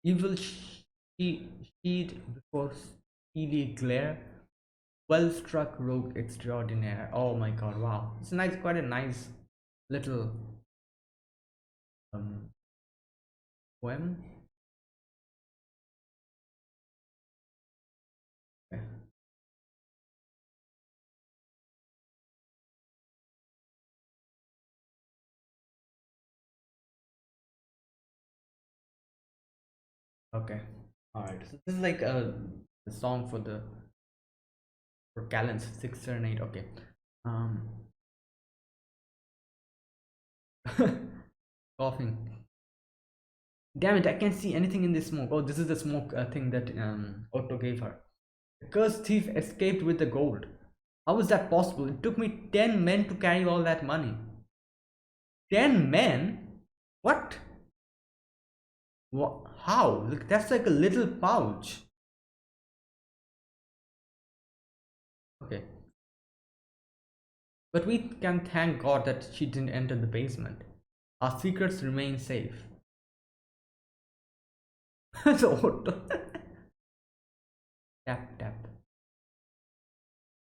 Evil sheet before steely glare, well struck rogue extraordinaire. Oh my god, wow. It's nice, quite a nice little um, poem. Okay. Okay. Alright. So this is like a song for the for Callan's 6 and 8. Okay. Um coughing. Damn it, I can't see anything in this smoke. Oh, this is the smoke thing that Otto gave her. The cursed thief escaped with the gold. How is that possible? It took me 10 men to carry all that money. 10 men? What? How? Look, that's like a little pouch. Okay. But we can thank God that she didn't enter the basement. Our secrets remain safe. So, tap, tap.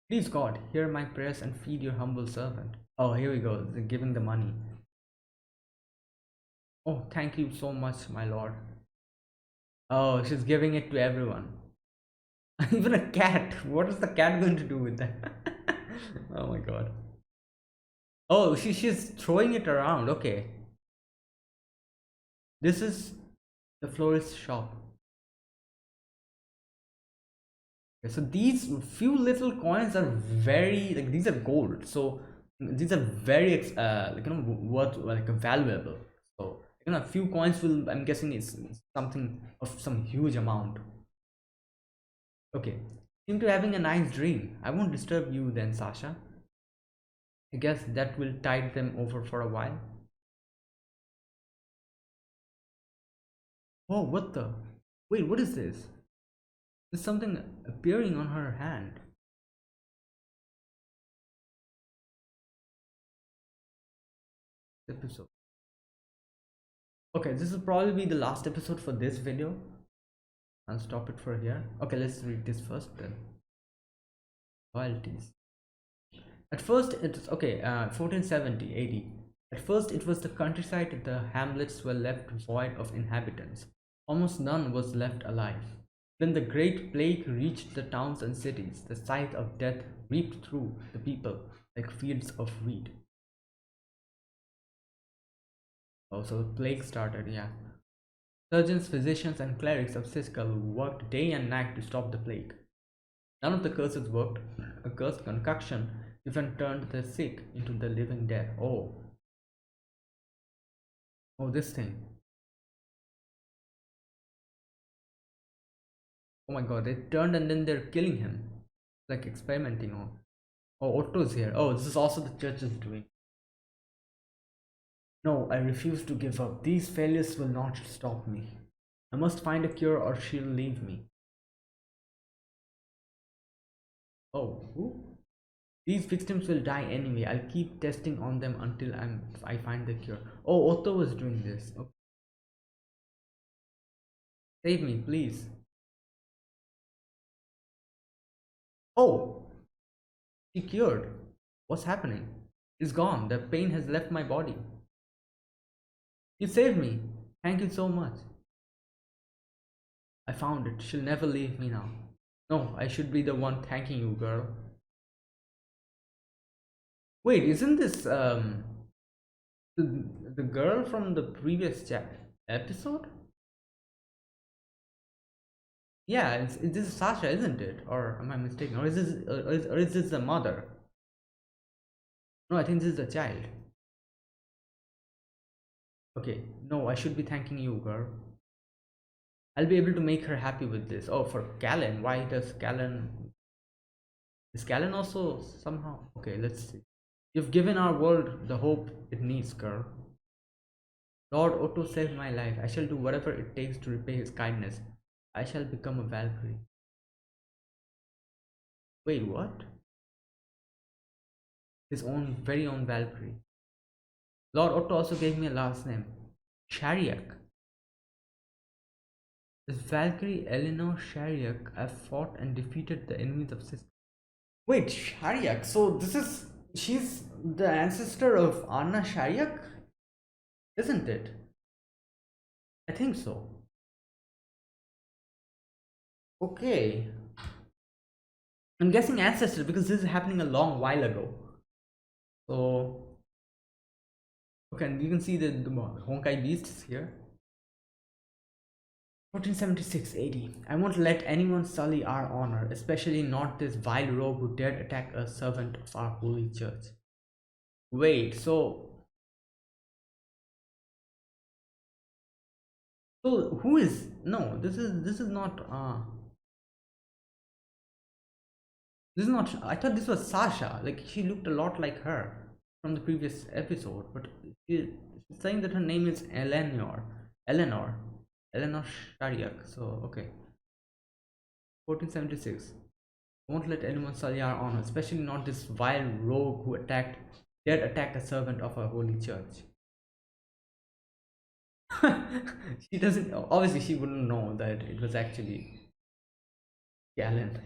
Please, God, hear my prayers and feed your humble servant. Oh, here we go. They're giving the money. Oh, thank you so much, my lord. Oh, she's giving it to everyone. Even a cat. What is the cat going to do with that? Oh my god. Oh, she's throwing it around. Okay. This is the florist's shop. Okay, so these few little coins are very like these are gold. So these are very like worth like valuable. So a few coins will I'm guessing is something of some huge amount. Okay. Seem to having a nice dream. I won't disturb you then, Sasha. I guess that will tide them over for a while. Oh, what the? Wait, what is this? There's something appearing on her hand. Episode. Okay, this will probably be the last episode for this video. I'll stop it for here. Okay, let's read this first then. Royalties. At first, it's okay. 1470 AD. At first, it was the countryside. The hamlets were left void of inhabitants. Almost none was left alive. Then the great plague reached the towns and cities. The scythe of death reaped through the people like fields of wheat. Oh, so the plague started, yeah. Surgeons, physicians, and clerics of Siskel worked day and night to stop the plague. None of the curses worked. A cursed concoction even turned the sick into the living dead. Oh, oh, this thing. Oh my god, they turned and then they're killing him. Like experimenting on. Oh, Otto's here. Oh, this is also the church is doing. No, I refuse to give up. These failures will not stop me. I must find a cure or she'll leave me. Oh, who? These victims will die anyway. I'll keep testing on them until I find the cure. Oh, Otto was doing this. Oh, save me, please. Oh, she cured. What's happening? It's gone. The pain has left my body. You saved me. Thank you so much. I found it. She'll never leave me now. No, I should be the one thanking you, girl. Wait, isn't this the, the girl from the previous episode? Yeah, this is Sasha, isn't it? Or am I mistaken? Or is this or is this the mother? No, I think this is the child. Okay, no, I should be thanking you, girl. I'll be able to make her happy with this. Oh, for Callan. Why does Callan? Is Callan also somehow? Okay, let's see. You've given our world the hope it needs, girl. Lord Otto saved my life. I shall do whatever it takes to repay his kindness. I shall become a Valkyrie. Wait, what? His own, very own Valkyrie. Lord Otto also gave me a last name. Shariak. This Valkyrie Eleanor Shariak have fought and defeated the enemies of Sister. Wait, Shariak. So this is she's the ancestor of Anna Shariak, isn't it? I think so. Okay. I'm guessing ancestor because this is happening a long while ago. So okay, and you can see the Honkai beasts here. 1476 AD. I won't let anyone sully our honor, especially not this vile rogue who dared attack a servant of our holy church. Wait, so who is no? This is not this is not. I thought this was Sasha. Like she looked a lot like her from the previous episode, but she's saying that her name is Eleanor. Eleanor. Eleanor Shariak. So okay, 1476. Won't let anyone Salyar on her, especially not this vile rogue who dared attack a servant of a holy church. She doesn't, obviously, she wouldn't know that it was actually Galen.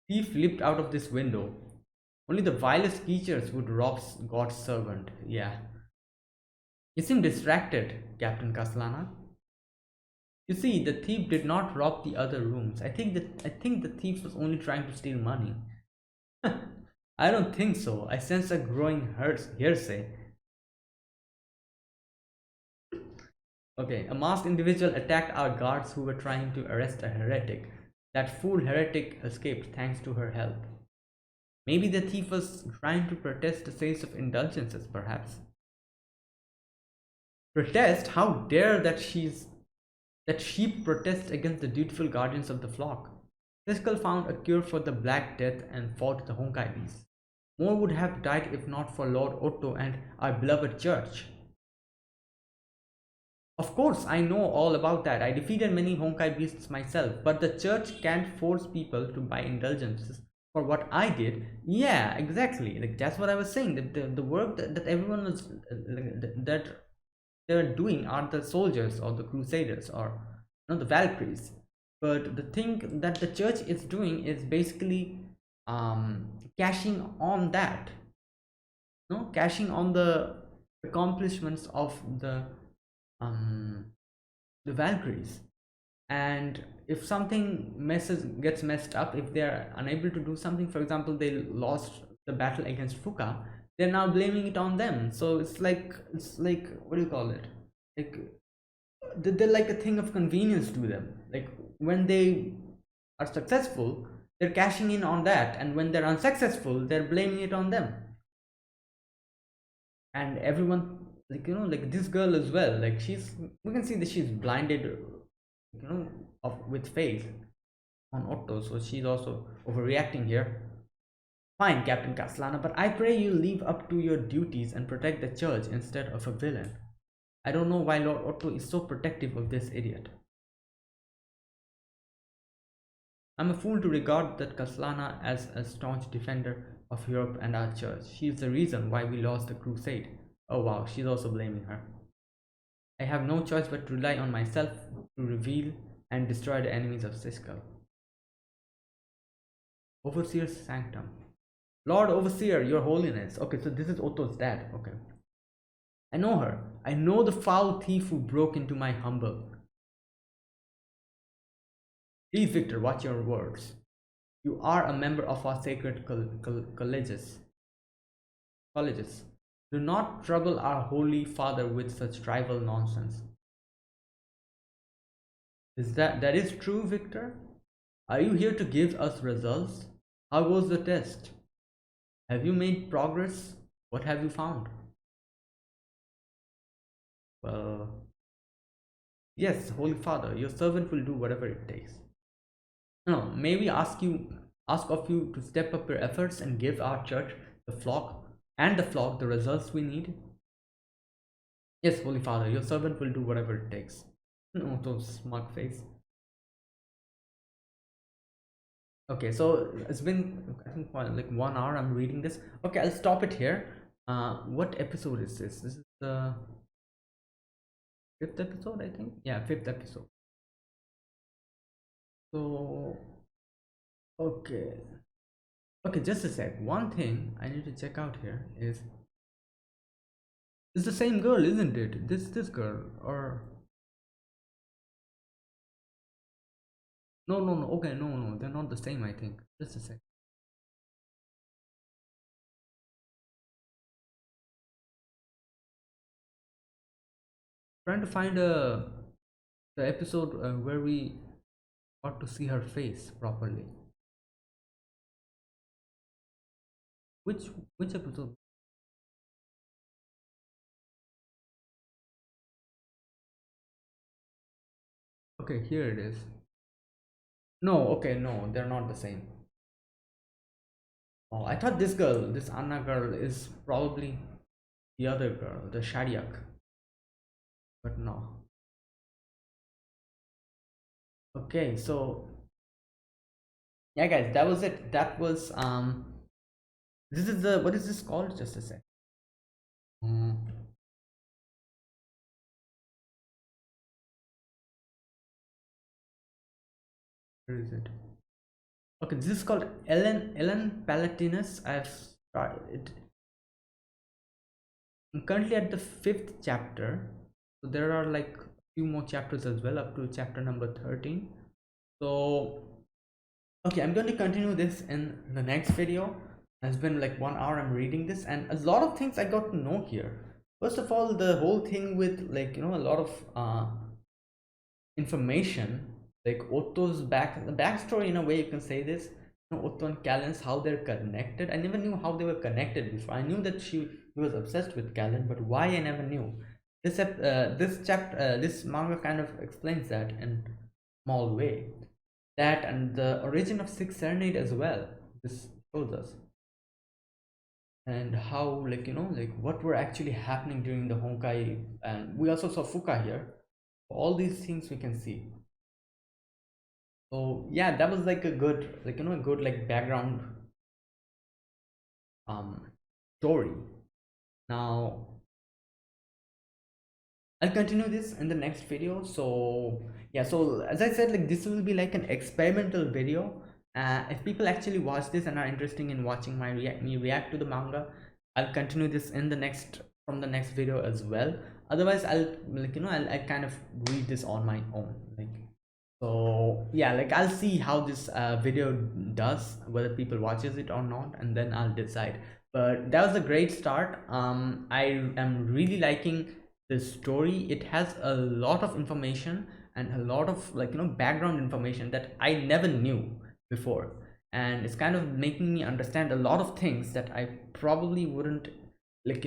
Thief leaped out of this window. Only the vilest creatures would rob God's servant. Yeah. You seem distracted, Captain Castellana. You see, the thief did not rob the other rooms. I think the thief was only trying to steal money. I don't think so. I sense a growing hearsay. Okay, a masked individual attacked our guards who were trying to arrest a heretic. That fool heretic escaped thanks to her help. Maybe the thief was trying to protest the sales of indulgences, perhaps. Protest? How dare that sheep protest against the dutiful guardians of the flock. Driscoll found a cure for the Black Death and fought the Honkai beasts. More would have died if not for Lord Otto and our beloved church. Of course, I know all about that. I defeated many Honkai beasts myself, but the church can't force people to buy indulgences for what I did. Yeah, exactly. Like that's what I was saying. That the work that everyone was that they're doing are the soldiers or the crusaders or the Valkyries. But the thing that the church is doing is basically cashing on that, no, cashing on the accomplishments of um the Valkyries. And if something messes gets messed up, if they're unable to do something, for example, they lost the battle against Fuka, they're now blaming it on them. So it's like what do you call it? Like they're like a thing of convenience to them. Like when they are successful, they're cashing in on that, and when they're unsuccessful, they're blaming it on them. And everyone, like this girl as well, like we can see that she's blinded, with faith on Otto, so she's also overreacting here. Fine, Captain Castellana, but I pray you leave up to your duties and protect the church instead of a villain. I don't know why Lord Otto is so protective of this idiot. I'm a fool to regard that Castellana as a staunch defender of Europe and our church. She is the reason why we lost the crusade. Oh wow, she's also blaming her. I have no choice but to rely on myself to reveal and destroy the enemies of Siskel. Overseer's Sanctum. Lord Overseer, Your Holiness. Okay, so this is Otto's dad. Okay. I know her. I know the foul thief who broke into my humble. Please, Victor, watch your words. You are a member of our sacred colleges. Colleges. Do not trouble our Holy Father with such trivial nonsense. That is true, Victor? Are you here to give us results? How goes the test? Have you made progress? What have you found? Well, yes, Holy Father, your servant will do whatever it takes. No, may we ask of you to step up your efforts and give our church, the flock the results we need? Yes, Holy Father, your servant will do whatever it takes. No, those smug face. Okay, so it's been, I think, like 1 hour I'm reading this. Okay, I'll stop it here. What episode is this? This is the fifth episode, I think. Yeah, fifth episode. So okay, okay, just a sec. One thing I need to check out here is it's the same girl, isn't it? This girl, or no, no, no. Okay, no, no, they're not the same. I think. Just a sec. Trying to find the episode where we got to see her face properly. Which which episode? Okay, here it is. No, okay, no, they're not the same. Oh, I thought this girl, this Anna girl, is probably the other girl, the Shadiak. But no. Okay, so yeah, guys, that was it. That was this is the, what is this called? Just a sec. Mm, where is it? Okay, this is called Elan Palatinus. I've started it. I'm currently at the fifth chapter, so there are like a few more chapters as well, up to chapter number 13. So okay, I'm going to continue this in the next video. It's been like 1 hour I'm reading this, and a lot of things I got to know here. First of all, the whole thing with, like, a lot of information, like Otto's the backstory, in a way you can say this. Otto and Callens, how they're connected. I never knew how they were connected before. I knew that he was obsessed with Callan, but why, I never knew. This manga kind of explains that in a small way. That and the origin of Six Serenade as well. This shows us, and how, like, like what were actually happening during the Honkai, and we also saw Fuka here. All these things we can see. So yeah, that was like a good, like, a good, like, background um story. Now I'll continue this in the next video. So yeah, so as I said, like, this will be like an experimental video. If people actually watch this and are interested in watching me react to the manga, I'll continue this in the next, from the next video as well. Otherwise, I'll, like, I'll kind of read this on my own, like. So yeah, like, I'll see how this video does, whether people watches it or not, and then I'll decide. But that was a great start. I am really liking this story. It has a lot of information and a lot of, like, background information that I never knew before, and it's kind of making me understand a lot of things that I probably wouldn't, like,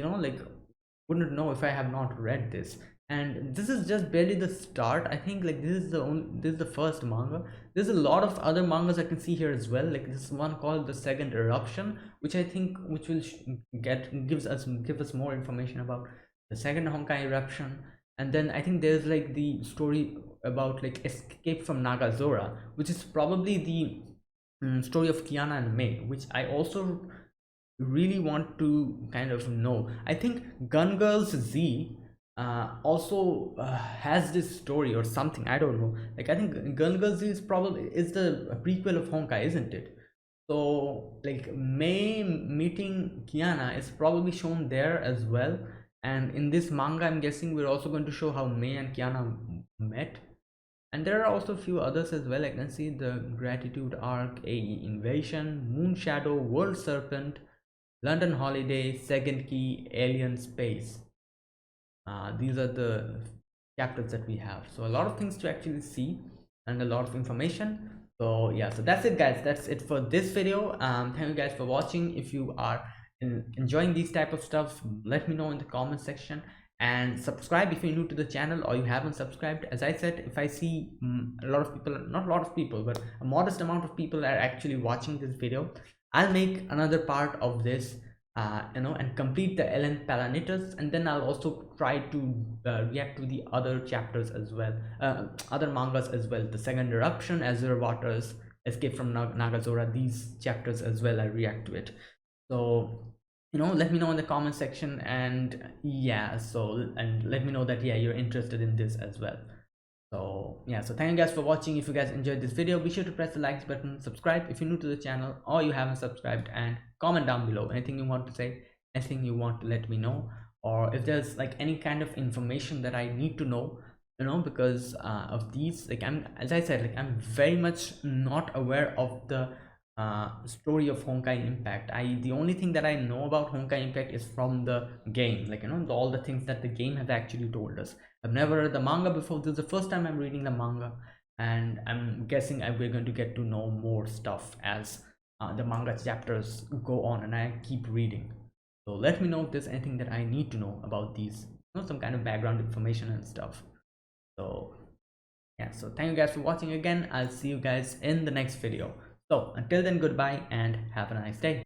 wouldn't know if I have not read this. And this is just barely the start. I think, like, this is the first manga. There's a lot of other mangas I can see here as well, like this one called The Second Eruption, which I think, which will give us more information about the second Honkai eruption. And then I think there's like the story about, like, escape from Nagazora, which is probably the story of Kiana and May, which I also really want to kind of know. I think Gun Girls Z also has this story or something. I don't know. Like, I think Gun Girls Z is probably is the prequel of Honkai, isn't it? So, like, May meeting Kiana is probably shown there as well. And in this manga, I'm guessing we're also going to show how May and Kiana met. And there are also a few others as well. I can see the Gratitude Arc, AE Invasion, Moon Shadow, World Serpent, London Holiday, Second Key, Alien Space. These are the chapters that we have. So a lot of things to actually see and a lot of information. So yeah, so that's it, guys. That's it for this video. Thank you guys for watching. If you are enjoying these type of stuff, let me know in the comment section, and subscribe if you're new to the channel or you haven't subscribed. As I said, if I see a lot of people, not a lot of people, but a modest amount of people are actually watching this video, I'll make another part of this, and complete the Elan Palatinus, and then I'll also try to react to the other chapters as well, other mangas as well. The Second Eruption, Azure Waters, Escape from Nagazora, these chapters as well, I react to it. So let me know in the comment section, and yeah, so, and let me know that, yeah, you're interested in this as well. So yeah, so thank you guys for watching. If you guys enjoyed this video, be sure to press the likes button, subscribe if you're new to the channel or you haven't subscribed, and comment down below anything you want to say, anything you want to let me know, or if there's like any kind of information that I need to know, because of these, like, as I said, like, I'm very much not aware of the story of Honkai Impact. The only thing that I know about Honkai Impact is from the game, like, all the things that the game has actually told us. I've never read the manga before. This is the first time I'm reading the manga, and I'm guessing we're going to get to know more stuff as the manga chapters go on and I keep reading. So let me know if there's anything that I need to know about these, some kind of background information and stuff. So yeah, so thank you guys for watching again. I'll see you guys in the next video. So until then, goodbye and have a nice day.